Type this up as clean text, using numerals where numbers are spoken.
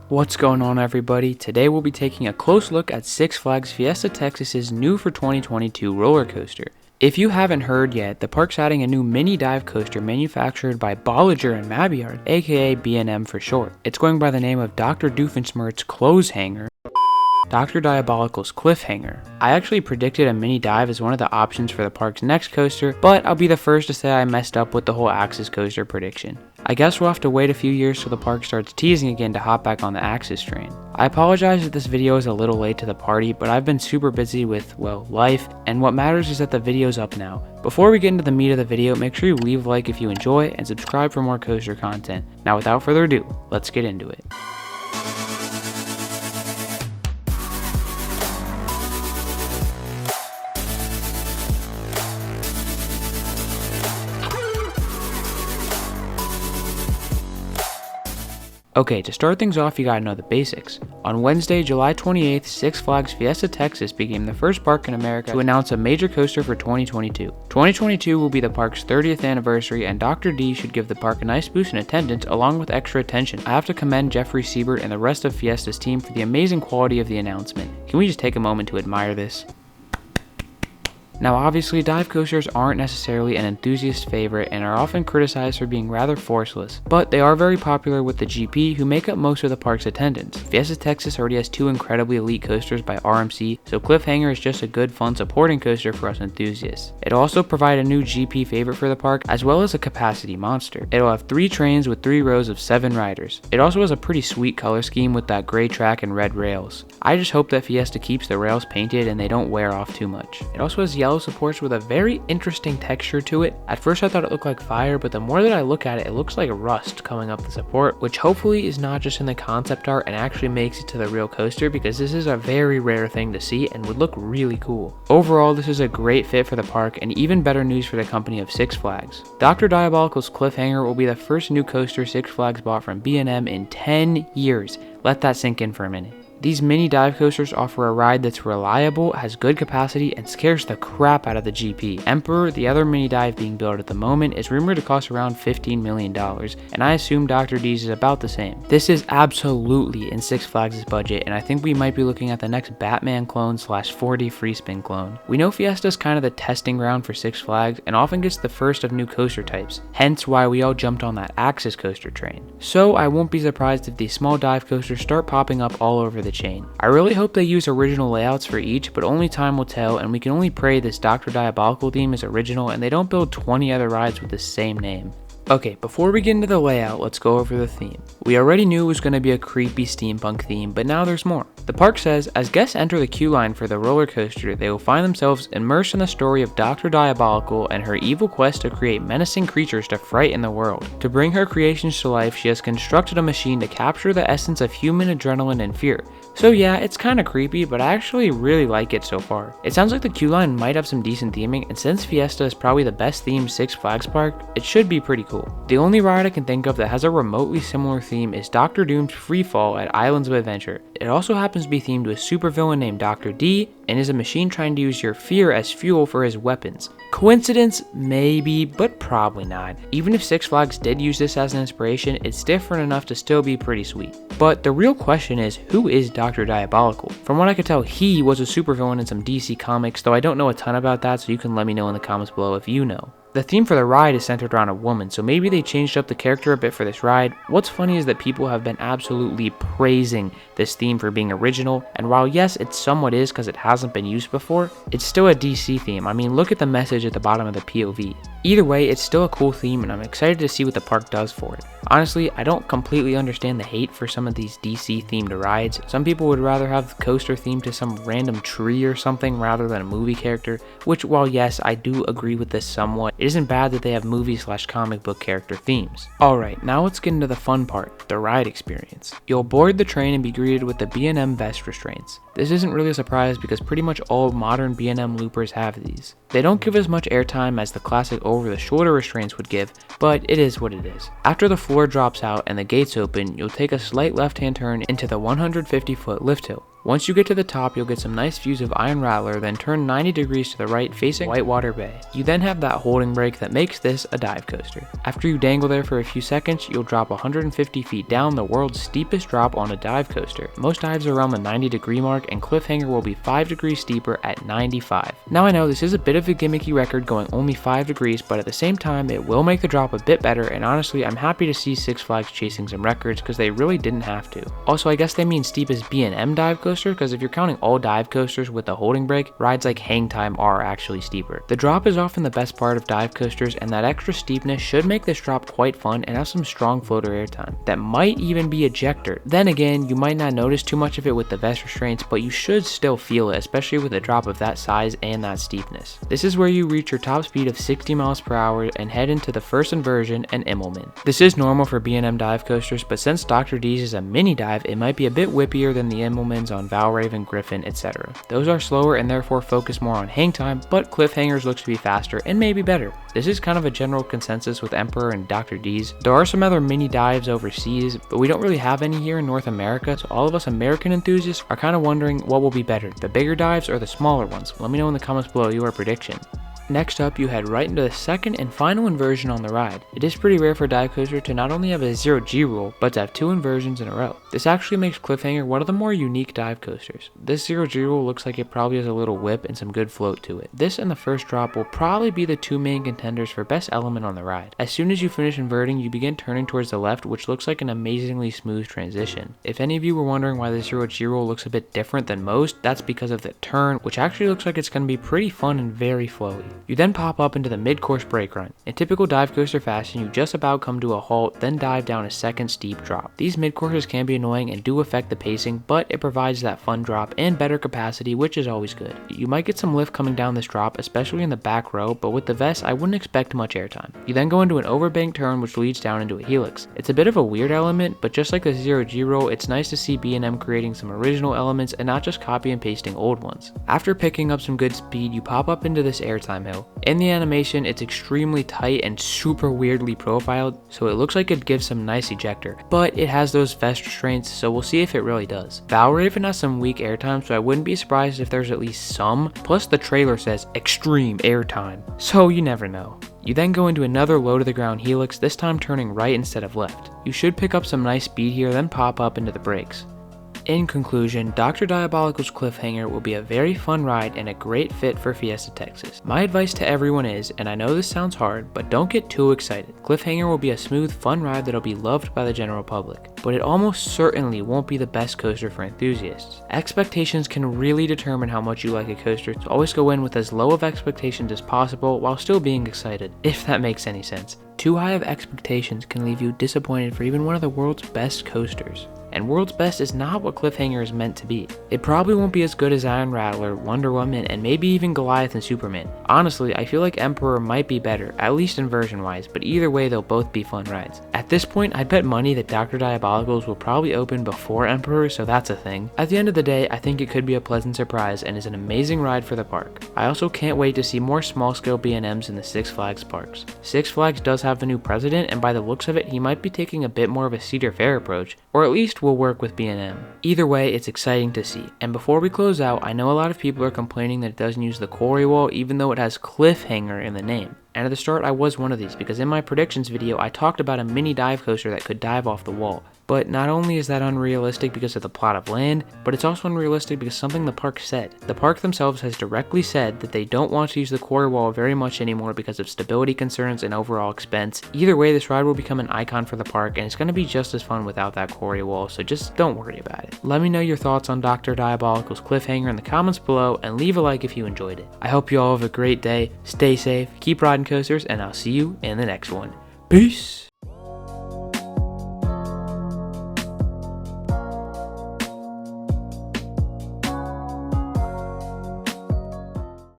What's going on, everybody? Today we'll be taking a close look at Six Flags Fiesta Texas's new for 2022 roller coaster. If you haven't heard yet, the park's adding a new mini dive coaster manufactured by Bolliger and Mabillard, aka B&M for short. It's going by the name of Dr. Doofenshmirtz's Clothes Hanger, Dr. Diabolical's Cliffhanger. I actually predicted a mini dive as one of the options for the park's next coaster, but I'll be the first to say I messed up with the whole Axis coaster prediction. I guess we'll have to wait a few years till the park starts teasing again to hop back on the Axis train. I apologize if this video is a little late to the party, but I've been super busy with, well, life, and what matters is that the video's up now. Before we get into the meat of the video, make sure you leave a like if you enjoy and subscribe for more coaster content. Now without further ado, let's get into it. Okay, to start things off, you gotta know the basics. On Wednesday, July 28th, Six Flags Fiesta Texas became the first park in America to announce a major coaster for 2022. 2022 will be the park's 30th anniversary, and Dr. D should give the park a nice boost in attendance along with extra attention. I have to commend Jeffrey Siebert and the rest of Fiesta's team for the amazing quality of the announcement. Can we just take a moment to admire this? Now obviously, dive coasters aren't necessarily an enthusiast favorite and are often criticized for being rather forceless, but they are very popular with the GP who make up most of the park's attendance. Fiesta Texas already has two incredibly elite coasters by RMC, so Cliffhanger is just a good fun supporting coaster for us enthusiasts. It'll also provide a new GP favorite for the park as well as a capacity monster. It'll have 3 trains with 3 rows of 7 riders. It also has a pretty sweet color scheme with that gray track and red rails. I just hope that Fiesta keeps the rails painted and they don't wear off too much. It also has yellow supports with a very interesting texture to it. At first I thought it looked like fire, but the more that I look at it, it looks like rust coming up the support, which hopefully is not just in the concept art and actually makes it to the real coaster, because this is a very rare thing to see and would look really cool. Overall, this is a great fit for the park and even better news for the company of Six Flags. Dr. Diabolical's Cliffhanger will be the first new coaster Six Flags bought from B&M in 10 years. Let that sink in for a minute. These mini dive coasters offer a ride that's reliable, has good capacity, and scares the crap out of the GP. Emperor, the other mini dive being built at the moment, is rumored to cost around $15 million, and I assume Dr. D's is about the same. This is absolutely in Six Flags' budget, and I think we might be looking at the next Batman clone / 4D free spin clone. We know Fiesta is kind of the testing ground for Six Flags, and often gets the first of new coaster types, hence why we all jumped on that Axis coaster train. So I won't be surprised if these small dive coasters start popping up all over the chain. I really hope they use original layouts for each, but only time will tell, and we can only pray this Dr. Diabolical theme is original and they don't build 20 other rides with the same name. Okay, before we get into the layout, let's go over the theme. We already knew it was going to be a creepy steampunk theme, but now there's more. The park says, as guests enter the queue line for the roller coaster, they will find themselves immersed in the story of Dr. Diabolical and her evil quest to create menacing creatures to frighten the world. To bring her creations to life, she has constructed a machine to capture the essence of human adrenaline and fear. So yeah, it's kinda creepy, but I actually really like it so far. It sounds like the queue line might have some decent theming, and since Fiesta is probably the best themed Six Flags park, it should be pretty cool. The only ride I can think of that has a remotely similar theme is Dr. Doom's Freefall at Islands of Adventure. It also happens to be themed to a supervillain named Dr. D, and is a machine trying to use your fear as fuel for his weapons. Coincidence? Maybe, but probably not. Even if Six Flags did use this as an inspiration, it's different enough to still be pretty sweet. But the real question is, who is Dr. Diabolical? From what I could tell, he was a supervillain in some DC comics, though I don't know a ton about that, so you can let me know in the comments below if you know. The theme for the ride is centered around a woman, so maybe they changed up the character a bit for this ride. What's funny is that people have been absolutely praising this theme for being original, and while yes, it somewhat is because it hasn't been used before, it's still a DC theme. I mean, look at the message at the bottom of the POV. Either way, it's still a cool theme, and I'm excited to see what the park does for it. Honestly, I don't completely understand the hate for some of these DC themed rides. Some people would rather have the coaster themed to some random tree or something rather than a movie character, which while yes, I do agree with this somewhat, it isn't bad that they have movie / comic book character themes. Alright, now let's get into the fun part, the ride experience. You'll board the train and be greeted with the B&M vest restraints. This isn't really a surprise because pretty much all modern B&M loopers have these. They don't give as much airtime as the classic over-the-shoulder restraints would give, but it is what it is. After the floor drops out and the gates open, you'll take a slight left-hand turn into the 150-foot lift hill. Once you get to the top, you'll get some nice views of Iron Rattler, then turn 90 degrees to the right facing Whitewater Bay. You then have that holding brake that makes this a dive coaster. After you dangle there for a few seconds, you'll drop 150 feet down, the world's steepest drop on a dive coaster. Most dives are around the 90-degree mark, and Cliffhanger will be 5 degrees steeper at 95. Now I know this is a bit of a gimmicky record going only 5 degrees, but at the same time it will make the drop a bit better, and honestly I'm happy to see Six Flags chasing some records because they really didn't have to. Also, I guess they mean steepest B&M dive coaster, because if you're counting all dive coasters with the holding brake, rides like Hang Time are actually steeper. The drop is often the best part of dive coasters, and that extra steepness should make this drop quite fun and have some strong floater airtime. That might even be ejector. Then again, you might not notice too much of it with the vest restraints, but you should still feel it, especially with a drop of that size and that steepness. This is where you reach your top speed of 60 miles per hour and head into the first inversion and Immelman. This is normal for B&M dive coasters, but since Dr. D's is a mini dive, it might be a bit whippier than the Immelmans on Valraven, Griffin, etc. Those are slower and therefore focus more on hang time, but Cliffhangers looks to be faster and maybe better. This is kind of a general consensus with Emperor and Dr. D's. There are some other mini dives overseas, but we don't really have any here in North America, so all of us American enthusiasts are kind of wondering what will be better, the bigger dives or the smaller ones. Let me know in the comments below your prediction. Next up, you head right into the second and final inversion on the ride. It is pretty rare for a dive coaster to not only have a 0G rule, but to have 2 inversions in a row. This actually makes Cliffhanger one of the more unique dive coasters. This 0G rule looks like it probably has a little whip and some good float to it. This and the first drop will probably be the 2 main contenders for best element on the ride. As soon as you finish inverting, you begin turning towards the left, which looks like an amazingly smooth transition. If any of you were wondering why the 0G rule looks a bit different than most, that's because of the turn, which actually looks like it's going to be pretty fun and very flowy. You then pop up into the mid-course brake run. In typical dive coaster fashion, you just about come to a halt, then dive down a second steep drop. These mid-courses can be annoying and do affect the pacing, but it provides that fun drop and better capacity, which is always good. You might get some lift coming down this drop, especially in the back row, but with the vest, I wouldn't expect much airtime. You then go into an overbank turn, which leads down into a helix. It's a bit of a weird element, but just like the 0G roll, it's nice to see B&M creating some original elements and not just copy and pasting old ones. After picking up some good speed, you pop up into this airtime hill. In the animation, it's extremely tight and super weirdly profiled, so it looks like it gives some nice ejector, but it has those vest restraints, so we'll see if it really does. Valraven has some weak airtime, so I wouldn't be surprised if there's at least some, plus the trailer says extreme airtime, so you never know. You then go into another low to the ground helix, this time turning right instead of left. You should pick up some nice speed here, then pop up into the brakes. In conclusion, Dr. Diabolical's Cliffhanger will be a very fun ride and a great fit for Fiesta, Texas. My advice to everyone is, and I know this sounds hard, but don't get too excited. Cliffhanger will be a smooth, fun ride that'll be loved by the general public, but it almost certainly won't be the best coaster for enthusiasts. Expectations can really determine how much you like a coaster, so always go in with as low of expectations as possible while still being excited, if that makes any sense. Too high of expectations can leave you disappointed for even one of the world's best coasters. And world's best is not what Cliffhanger is meant to be. It probably won't be as good as Iron Rattler, Wonder Woman, and maybe even Goliath and Superman. Honestly, I feel like Emperor might be better, at least inversion wise, but either way they'll both be fun rides. At this point, I'd bet money that Dr. Diabolical's will probably open before Emperor, so that's a thing. At the end of the day, I think it could be a pleasant surprise and is an amazing ride for the park. I also can't wait to see more small-scale B&Ms in the Six Flags parks. Six Flags does have a new president, and by the looks of it, he might be taking a bit more of a Cedar Fair approach, or at least will work with B&M. Either way, it's exciting to see. And before we close out, I know a lot of people are complaining that it doesn't use the quarry wall even though it has Cliffhanger in the name. And at the start, I was one of these because in my predictions video, I talked about a mini dive coaster that could dive off the wall. But not only is that unrealistic because of the plot of land, but it's also unrealistic because something the park said. The park themselves has directly said that they don't want to use the quarry wall very much anymore because of stability concerns and overall expense. Either way, this ride will become an icon for the park and it's going to be just as fun without that quarry wall, so just don't worry about it. Let me know your thoughts on Dr. Diabolical's Cliffhanger in the comments below and leave a like if you enjoyed it. I hope you all have a great day, stay safe, keep riding coasters, and I'll see you in the next one. Peace!